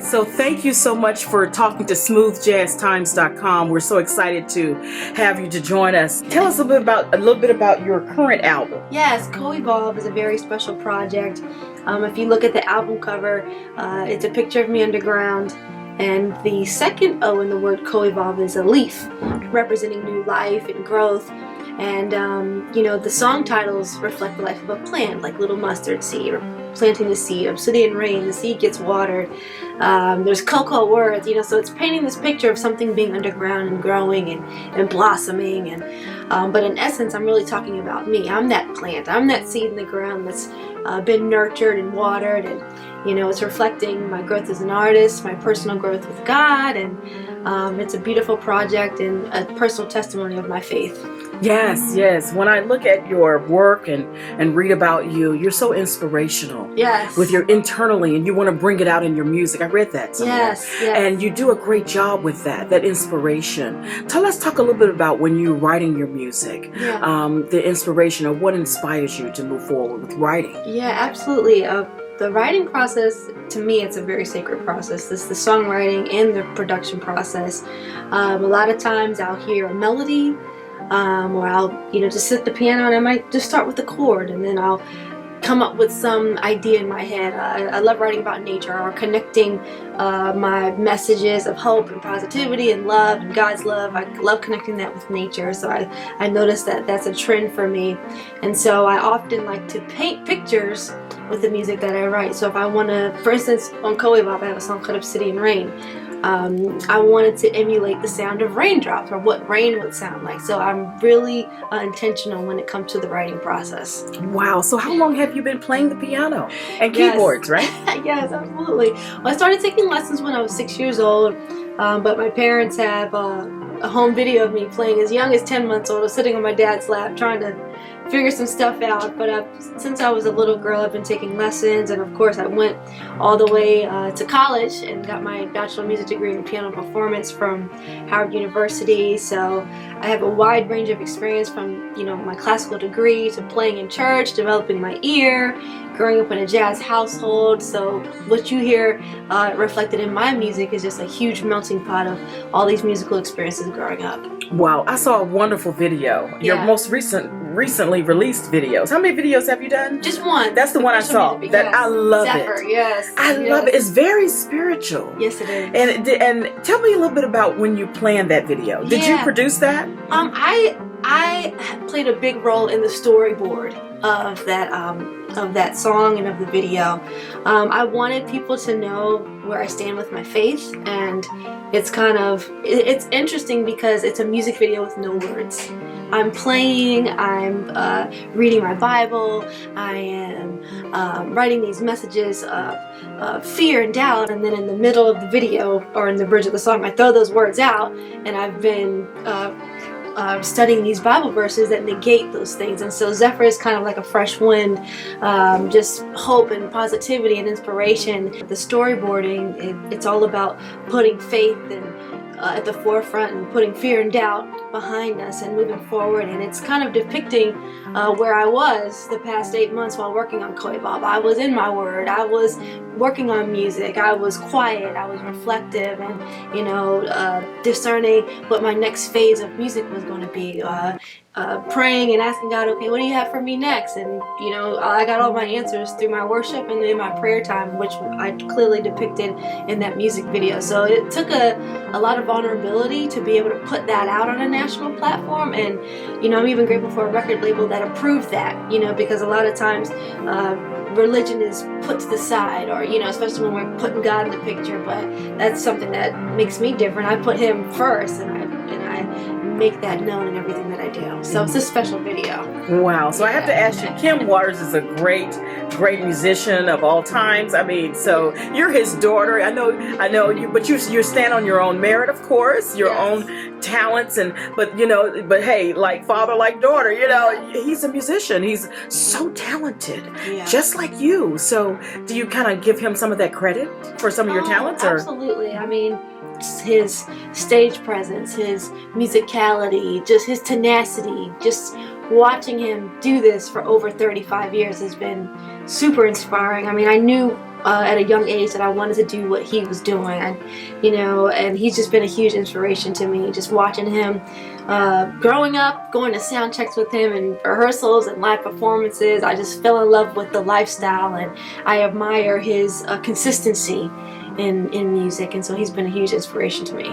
so thank you so much for talking to smoothjazztimes.com. We're so excited to have you to join us. Tell us a little bit about your current album. Yes, Coevolve is a very special project. If you look at the album cover, it's a picture of me underground, and the second O in the word Coevolve is a leaf, representing new life and growth. And the song titles reflect the life of a plant, like little mustard seed, or planting the seed, obsidian rain, the seed gets watered. There's cocoa words, so it's painting this picture of something being underground and growing and blossoming. But in essence, I'm really talking about me. I'm that plant. I'm that seed in the ground that's been nurtured and watered, and it's reflecting my growth as an artist, my personal growth with God, and it's a beautiful project and a personal testimony of my faith. Yes. When I look at your work and read about you, you're so inspirational. Yes. With your internally, and you want to bring it out in your music. I read that somewhere. Yes. And you do a great job with that inspiration. Let's talk a little bit about when you're writing your music, the inspiration, or what inspires you to move forward with writing. Yeah, absolutely. The writing process, to me, it's a very sacred process. This the songwriting and the production process. A lot of times I'll hear a melody, or I'll just sit at the piano and I might just start with a chord, and then I'll come up with some idea in my head. I love writing about nature, or connecting my messages of hope and positivity and love and God's love. I love connecting that with nature, so I noticed that that's a trend for me. And so I often like to paint pictures with the music that I write. So if I want to, for instance, on Coevolve, I have a song called Obsidian Rain. I wanted to emulate the sound of raindrops, or what rain would sound like. So I'm really intentional when it comes to the writing process. Wow. So how long have you been playing the piano and keyboards, right? Yes, absolutely. Well, I started taking lessons when I was 6 years old, but my parents have a home video of me playing as young as 10 months old. I was sitting on my dad's lap trying to figure some stuff out, but since I was a little girl, I've been taking lessons, and of course I went all the way to college and got my Bachelor of Music degree in piano performance from Howard University. So I have a wide range of experience, from my classical degree to playing in church, developing my ear, growing up in a jazz household. So what you hear reflected in my music is just a huge melting pot of all these musical experiences growing up. Wow, I saw a wonderful video. Your most recently released videos. How many videos have you done? Just one. That's the one I saw. I love Zephyr, it. Yes. I love it. It's very spiritual. Yes, it is. And tell me a little bit about when you planned that video. Did you produce that? I played a big role in the storyboard of that song and of the video. I wanted people to know where I stand with my faith, and it's interesting because it's a music video with no words. I'm playing, I'm reading my Bible, I am writing these messages of fear and doubt, and then in the middle of the video, or in the bridge of the song, I throw those words out, and I've been studying these Bible verses that negate those things. And so Zephyr is kind of like a fresh wind, just hope and positivity and inspiration. The storyboarding, it's all about putting faith at the forefront and putting fear and doubt behind us and moving forward. And it's kind of depicting where I was the past 8 months while working on Coevolve. I was in my word, I was working on music, I was quiet, I was reflective, and discerning what my next phase of music was going to be. Praying and asking God, okay, what do you have for me next? And I got all my answers through my worship and in my prayer time, which I clearly depicted in that music video. So it took a lot of vulnerability to be able to put that out on a national platform. And I'm even grateful for a record label that approved that, because a lot of times religion is put to the side, or especially when we're putting God in the picture. But that's something that makes me different. I put Him first, and I make that known in everything that I do. So it's a special video. Wow. So I have to ask you, Kim Waters is a great musician of all times. I mean, so you're his daughter. I know you, but you stand on your own merit, of course, your own talents, but hey, like father, like daughter, he's a musician. He's so talented, just like you. So do you kind of give him some of that credit for some of your talents? Absolutely. I mean, his stage presence, his musicality, just his tenacity, just watching him do this for over 35 years has been super inspiring. I mean, I knew at a young age that I wanted to do what he was doing. And he's just been a huge inspiration to me. Just watching him growing up, going to sound checks with him and rehearsals and live performances, I just fell in love with the lifestyle, and I admire his consistency in music, and so he's been a huge inspiration to me.